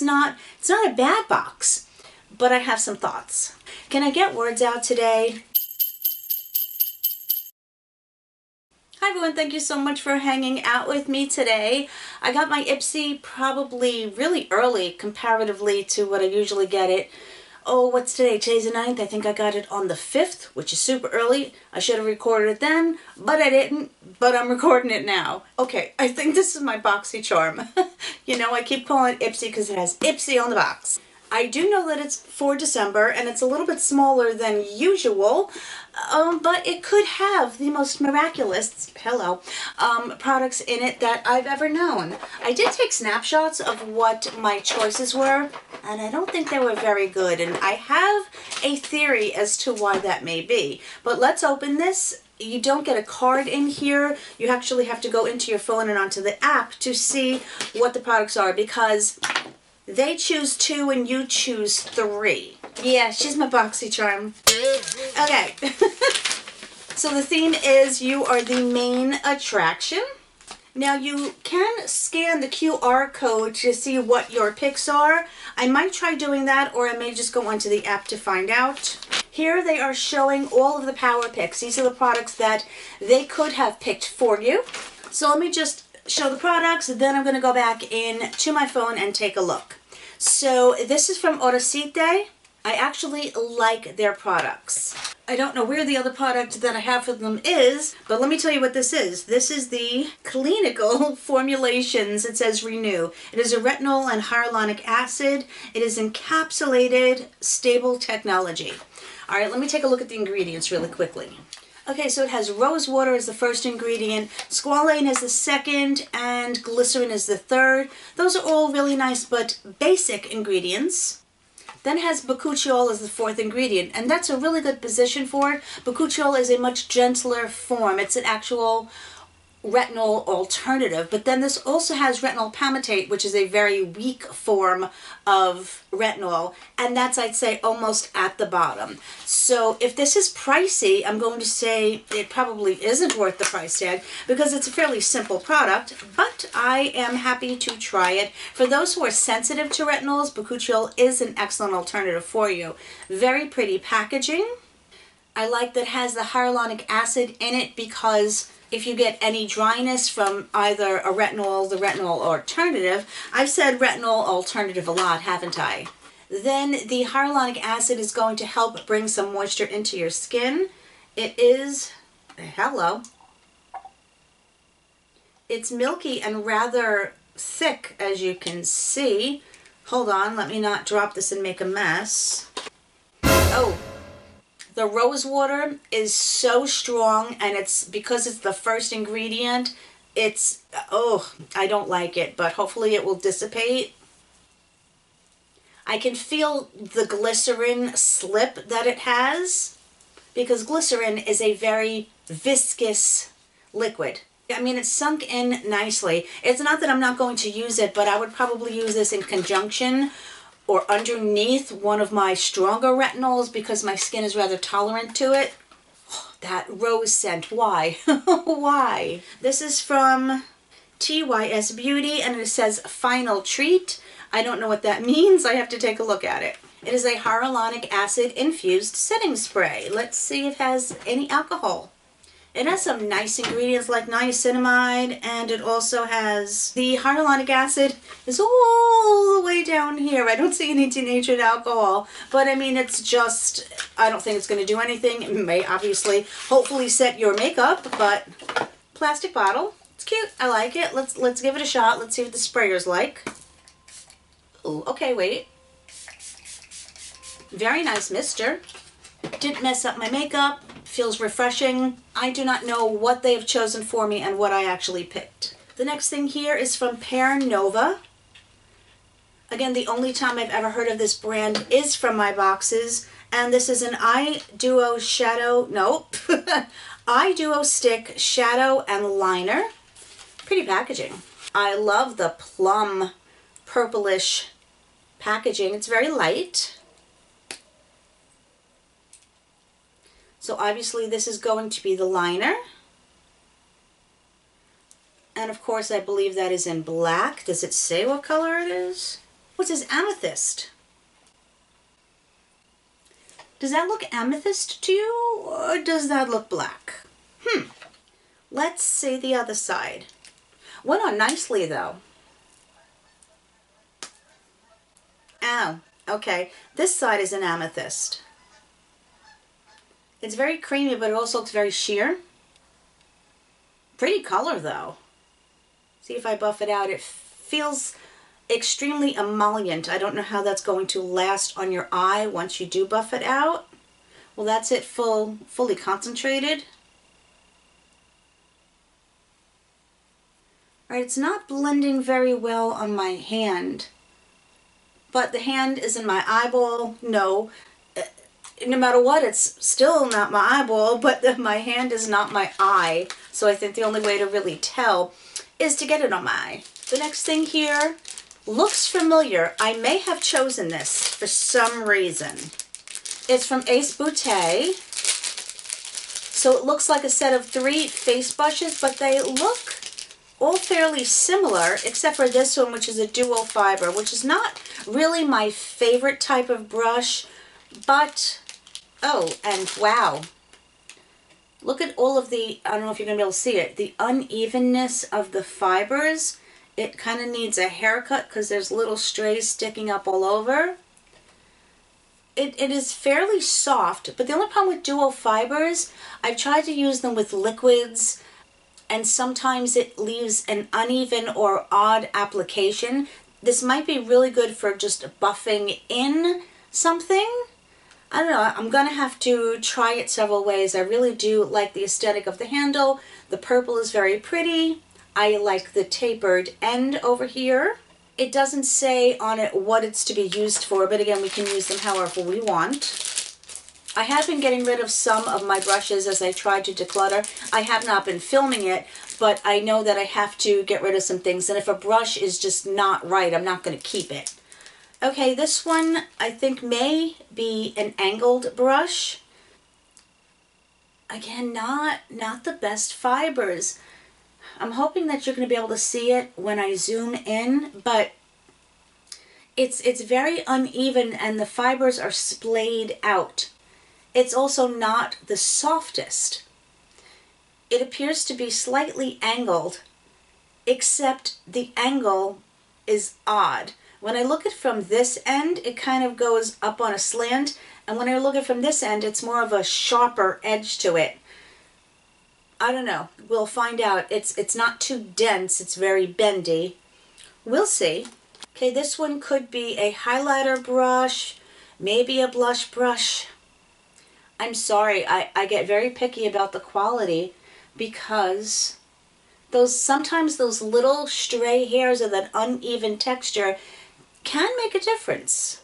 it's not a bad box, but I have some thoughts. Can I get words out today? Hi everyone, thank you so much for hanging out with me today. I got my Ipsy probably really early comparatively to what I usually get it. Oh, what's today? Today's the 9th. I think I got it on the 5th, which is super early. I should have recorded it then, but I didn't. But I'm recording it now. Okay, I think this is my Boxycharm. You know, I keep calling it Ipsy because it has Ipsy on the box. I do know that it's for December, and it's a little bit smaller than usual, but it could have the most miraculous, products in it that I've ever known. I did take snapshots of what my choices were, and I don't think they were very good, and I have a theory as to why that may be. But let's open this. You don't get a card in here. You actually have to go into your phone and onto the app to see what the products are, because they choose 2 and you choose 3. Yeah, she's my Boxycharm. Okay. So the theme is you are the main attraction. Now you can scan the QR code to see what your picks are. I might try doing that, or I may just go onto the app to find out. Here they are showing all of the power picks. These are the products that they could have picked for you. So let me just show the products, and then I'm going to go back in to my phone and take a look. So this is from Autocite. I actually like their products. I don't know where the other product that I have for them is, but let me tell you what this is. This is the Clinical Formulations. It says Renew. It is a retinol and hyaluronic acid. It is encapsulated stable technology. All right, let me take a look at the ingredients really quickly. Okay, so it has rose water as the first ingredient, squalane is the second, and glycerin is the third. Those are all really nice but basic ingredients. Then it has bakuchiol as the 4th ingredient, and that's a really good position for it. Bakuchiol is a much gentler form. It's an actual retinol alternative, but then this also has retinol palmitate, which is a very weak form of retinol, and that's, I'd say, almost at the bottom. So if this is pricey, I'm going to say it probably isn't worth the price tag because it's a fairly simple product, but I am happy to try it. For those who are sensitive to retinols, bakuchiol is an excellent alternative for you. Very pretty packaging. I like that it has the hyaluronic acid in it because if you get any dryness from either a retinol, the retinol alternative, I've said retinol alternative a lot, haven't I? Then the hyaluronic acid is going to help bring some moisture into your skin. It is, it's milky and rather thick, as you can see. Hold on, let me not drop this and make a mess. Oh. The rose water is so strong, and it's because it's the first ingredient, it's, I don't like it, but hopefully it will dissipate. I can feel the glycerin slip that it has, because glycerin is a very viscous liquid. I mean, it's sunk in nicely. It's not that I'm not going to use it, but I would probably use this in conjunction or underneath one of my stronger retinols because my skin is rather tolerant to it. Oh, that rose scent, why? Why? This is from AIA Beauty, and it says Final Treat. I don't know what that means. I have to take a look at it. It is a hyaluronic acid infused setting spray. Let's see if it has any alcohol. It has some nice ingredients like niacinamide, and it also has the hyaluronic acid is all the way down here. I don't see any denatured alcohol, but I mean, it's just, I don't think it's going to do anything. It may obviously, hopefully set your makeup, but plastic bottle. It's cute. I like it. Let's give it a shot. Let's see what the sprayer's like. Ooh, okay, wait. Very nice mister. Didn't mess up my makeup. Feels refreshing. I do not know what they have chosen for me and what I actually picked. The next thing here is from Pear Nova. Again, the only time I've ever heard of this brand is from my boxes, and this is an Eye Duo Stick Shadow and Liner. Pretty packaging. I love the plum purplish packaging. It's very light. So obviously this is going to be the liner. And of course I believe that is in black. Does it say what color it is? What's this, amethyst? Does that look amethyst to you, or does that look black? Let's see the other side. Went on nicely though. Oh, okay. This side is an amethyst. It's very creamy, but it also looks very sheer. Pretty color though. See if I buff it out. It feels extremely emollient. I don't know how that's going to last on your eye once you do buff it out. Well, that's it fully concentrated. All right, it's not blending very well on my hand, but the hand is in my eyeball. No matter what, it's still not my eyeball, but my hand is not my eye. So I think the only way to really tell is to get it on my eye. The next thing here looks familiar. I may have chosen this for some reason. It's from Ace Beauty. So it looks like a set of 3 face brushes, but they look all fairly similar, except for this one, which is a dual fiber, which is not really my favorite type of brush, but, oh, and wow. Look at all of the, I don't know if you're going to be able to see it, the unevenness of the fibers. It kind of needs a haircut because there's little strays sticking up all over. It is fairly soft, but the only problem with dual fibers, I've tried to use them with liquids, and sometimes it leaves an uneven or odd application. This might be really good for just buffing in something. I don't know, I'm going to have to try it several ways. I really do like the aesthetic of the handle. The purple is very pretty. I like the tapered end over here. It doesn't say on it what it's to be used for, but again, we can use them however we want. I have been getting rid of some of my brushes as I try to declutter. I have not been filming it, but I know that I have to get rid of some things. And if a brush is just not right, I'm not going to keep it. Okay, this one I think may be an angled brush. Again, not the best fibers. I'm hoping that you're going to be able to see it when I zoom in, but it's very uneven and the fibers are splayed out. It's also not the softest. It appears to be slightly angled, except the angle is odd. When I look at it from this end, it kind of goes up on a slant, and when I look at it from this end, it's more of a sharper edge to it. I don't know. We'll find out. It's not too dense. It's very bendy. We'll see. Okay, this one could be a highlighter brush, maybe a blush brush. I'm sorry, I get very picky about the quality because sometimes those little stray hairs of that uneven texture can make a difference.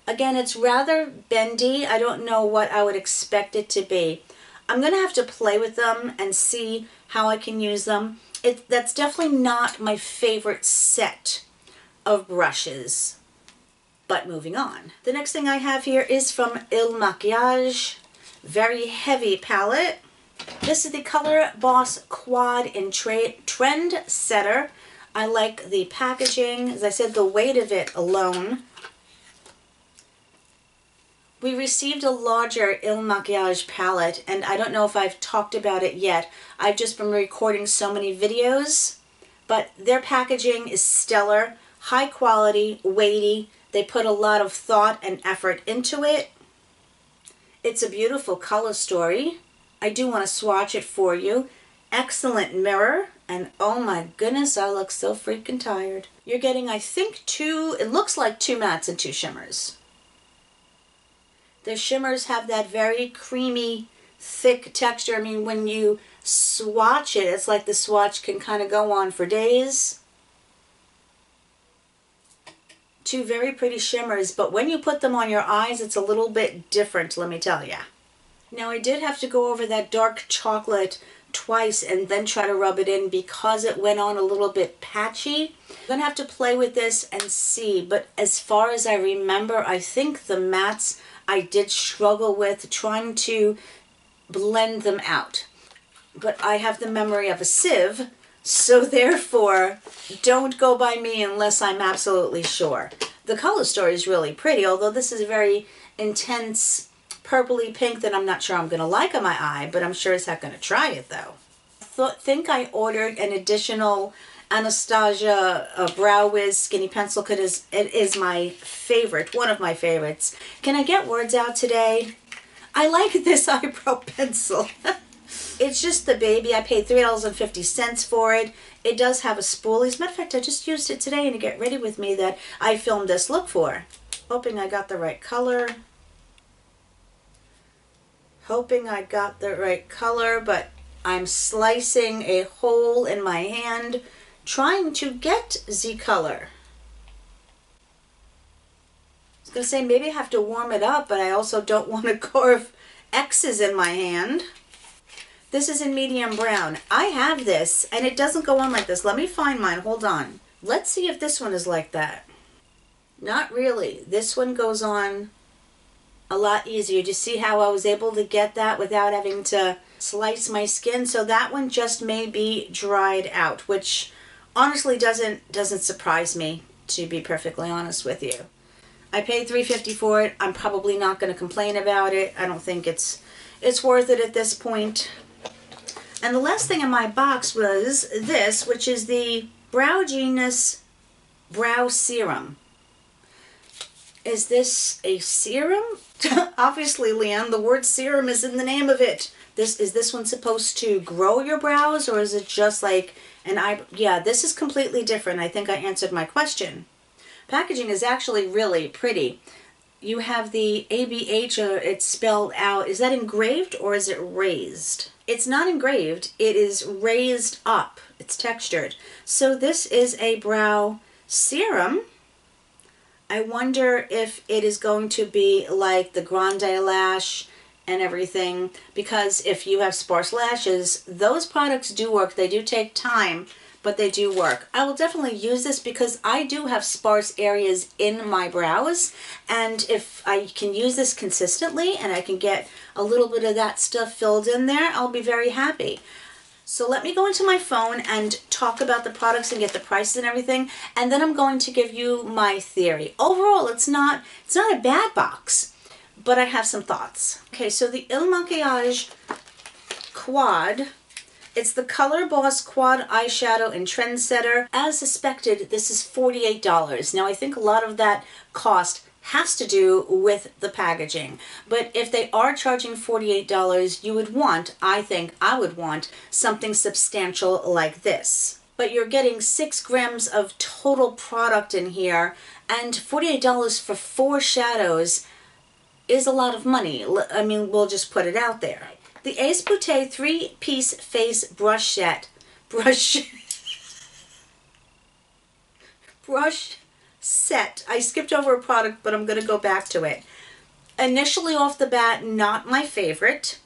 Again, it's rather bendy. I don't know what I would expect it to be. I'm going to have to play with them and see how I can use them. That's definitely not my favorite set of brushes. But moving on. The next thing I have here is from Il Makiage. Very heavy palette. This is the Color Boss Quad in Trend Setter. I like the packaging. As I said, the weight of it alone. We received a larger Il Makiage palette, and I don't know if I've talked about it yet. I've just been recording so many videos, but their packaging is stellar, high quality, weighty. They put a lot of thought and effort into it. It's a beautiful color story. I do want to swatch it for you. Excellent mirror, and oh my goodness, I look so freaking tired. You're getting, I think, it looks like 2 mattes and 2 shimmers. The shimmers have that very creamy, thick texture. I mean, when you swatch it, it's like the swatch can kind of go on for days. 2 very pretty shimmers, but when you put them on your eyes, it's a little bit different, let me tell you. Now, I did have to go over that dark chocolate twice and then try to rub it in because it went on a little bit patchy. I'm going to have to play with this and see, but as far as I remember, I think the mattes I did struggle with trying to blend them out. But I have the memory of a sieve, so therefore, don't go by me unless I'm absolutely sure. The color story is really pretty, although this is a very intense purpley pink that I'm not sure I'm going to like on my eye, but I'm sure as heck going to try it though. Think I ordered an additional Anastasia Brow Wiz Skinny Pencil because it is my favorite, one of my favorites. Can I get words out today? I like this eyebrow pencil. It's just the baby. I paid $3.50 for it. It does have a spoolie. As a matter of fact, I just used it today to get ready with me that I filmed this look for. Hoping I got the right color. But I'm slicing a hole in my hand, trying to get the color. I was going to say maybe I have to warm it up, but I also don't want to carve X's in my hand. This is in medium brown. I have this, and it doesn't go on like this. Let me find mine. Hold on. Let's see if this one is like that. Not really. This one goes on a lot easier. Do you see how I was able to get that without having to slice my skin? So that one just may be dried out, which honestly doesn't surprise me, to be perfectly honest with you. I paid $3.50 for it. I'm probably not going to complain about it. I don't think it's worth it at this point. And the last thing in my box was this, which is the Brow Genius Brow Serum. Is this a serum? Obviously, Leann, the word serum is in the name of it. Is this one supposed to grow your brows, or is it just like an eye? Yeah, this is completely different. I think I answered my question. Packaging is actually really pretty. You have the ABH, it's spelled out. Is that engraved or is it raised? It's not engraved. It is raised up. It's textured. So this is a brow serum. I wonder if it is going to be like the Grande Lash and everything, because if you have sparse lashes, those products do work. They do take time, but they do work. I will definitely use this because I do have sparse areas in my brows, and if I can use this consistently and I can get a little bit of that stuff filled in there, I'll be very happy. So let me go into my phone and talk about the products and get the prices and everything, and then I'm going to give you my theory. Overall, it's not a bad box, but I have some thoughts. Okay, so the Il Makiage Quad, it's the Color Boss Quad Eyeshadow in Trendsetter. As suspected, this is $48. Now, I think a lot of that cost has to do with the packaging. But if they are charging $48, you would want, I think I would want, something substantial like this. But you're getting 6 grams of total product in here, and $48 for 4 shadows is a lot of money. I mean, we'll just put it out there. The Ace Beauté 3-piece face brush set. Brush set. I skipped over a product, but I'm going to go back to it. Initially off the bat, not my favorite.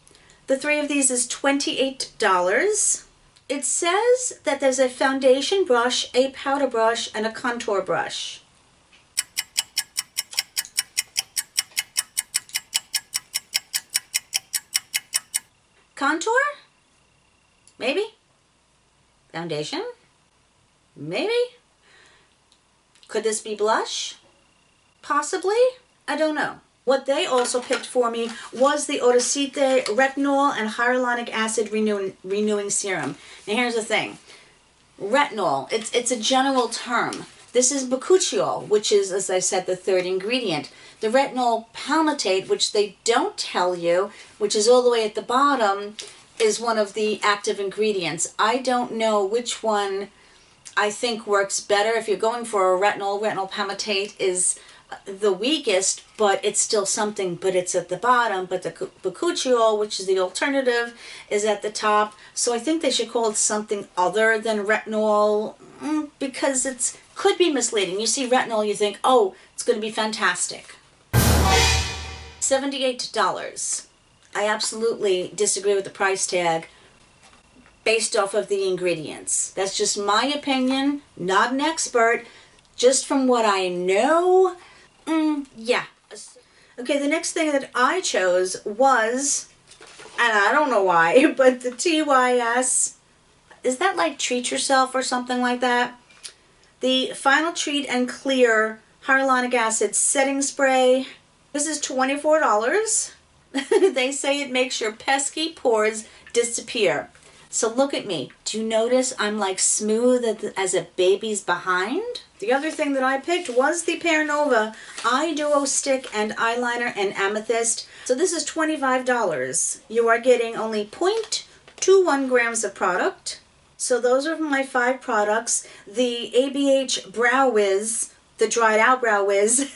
The 3 of these is $28. It says that there's a foundation brush, a powder brush, and a contour brush. Contour? Maybe. Foundation? Maybe. Could this be blush? Possibly. I don't know. What they also picked for me was the Odacite Retinol and Hyaluronic Acid Renewing Serum. Now here's the thing. Retinol, it's a general term. This is bakuchiol, which is, as I said, the 3rd ingredient. The retinol palmitate, which they don't tell you, which is all the way at the bottom, is one of the active ingredients. I don't know which one I think works better. If you're going for a retinol palmitate is the weakest, but it's still something, but it's at the bottom. But the bakuchiol, which is the alternative, is at the top. So I think they should call it something other than retinol, because it could be misleading. You see retinol, you think, oh, it's going to be fantastic. $78. I absolutely disagree with the price tag based off of the ingredients. That's just my opinion, not an expert, just from what I know. Yeah. Okay, the next thing that I chose was, and I don't know why, but the TYS, is that like Treat Yourself or something like that? The Final Treat and Clear hyaluronic acid setting spray. This is $24. They say it makes your pesky pores disappear. So look at me. Do you notice I'm like smooth as a baby's behind? The other thing that I picked was the Pear Nova Eye Duo Stick and Eyeliner in Amethyst. So this is $25. You are getting only 0.21 grams of product. So those are my 5 products. The ABH Brow Wiz, the dried out Brow Wiz,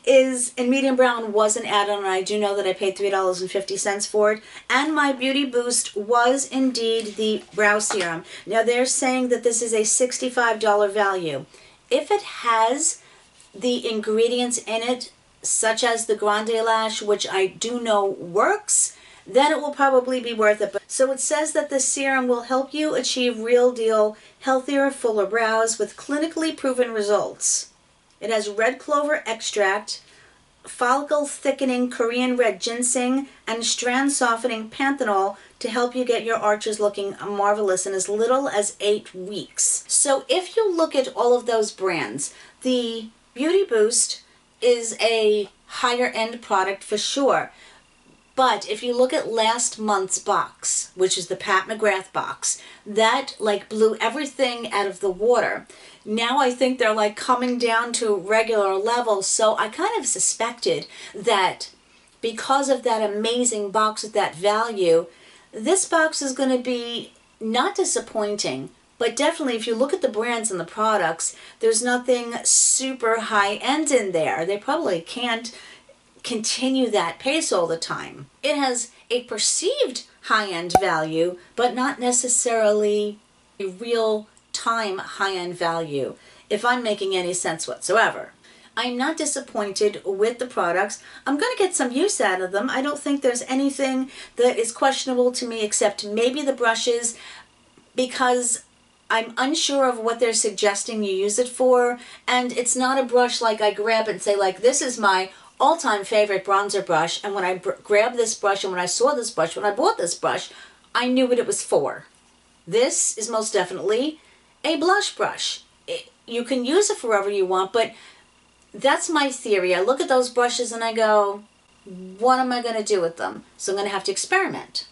is in medium brown, was an add-on, and I do know that I paid $3.50 for it. And my Beauty Boost was indeed the brow serum. Now they're saying that this is a $65 value. If it has the ingredients in it, such as the Grande Lash, which I do know works, then it will probably be worth it. So it says that the serum will help you achieve real deal, healthier, fuller brows with clinically proven results. It has red clover extract, follicle thickening Korean red ginseng, and strand softening panthenol to help you get your arches looking marvelous in as little as 8 weeks. So if you look at all of those brands, the Beauty Boost is a higher end product for sure. But if you look at last month's box, which is the Pat McGrath box, that like blew everything out of the water. Now I think they're like coming down to regular levels. So I kind of suspected that because of that amazing box with that value, this box is going to be not disappointing. But definitely if you look at the brands and the products, there's nothing super high end in there. They probably can't continue that pace all the time. It has a perceived high-end value, but not necessarily a real time high-end value, if I'm making any sense whatsoever. I'm not disappointed with the products. I'm going to get some use out of them. I don't think there's anything that is questionable to me except maybe the brushes, because I'm unsure of what they're suggesting you use it for, and it's not a brush like I grab it and say like, this is my all-time favorite bronzer brush, and when I grabbed this brush and when I saw this brush, when I bought this brush, I knew what it was for. This is most definitely a blush brush. You can use it for wherever you want, but that's my theory. I look at those brushes and I go, what am I going to do with them? So I'm going to have to experiment.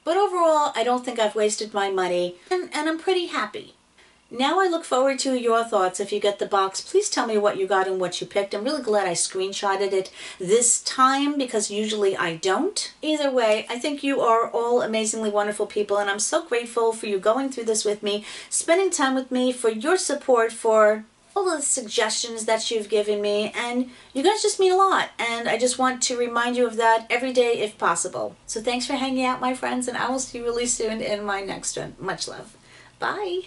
But overall, I don't think I've wasted my money, and I'm pretty happy. Now I look forward to your thoughts. If you get the box, please tell me what you got and what you picked. I'm really glad I screenshotted it this time because usually I don't. Either way, I think you are all amazingly wonderful people, and I'm so grateful for you going through this with me, spending time with me, for your support, for all the suggestions that you've given me, and you guys just mean a lot, and I just want to remind you of that every day if possible. So thanks for hanging out, my friends, and I will see you really soon in my next one. Much love. Bye.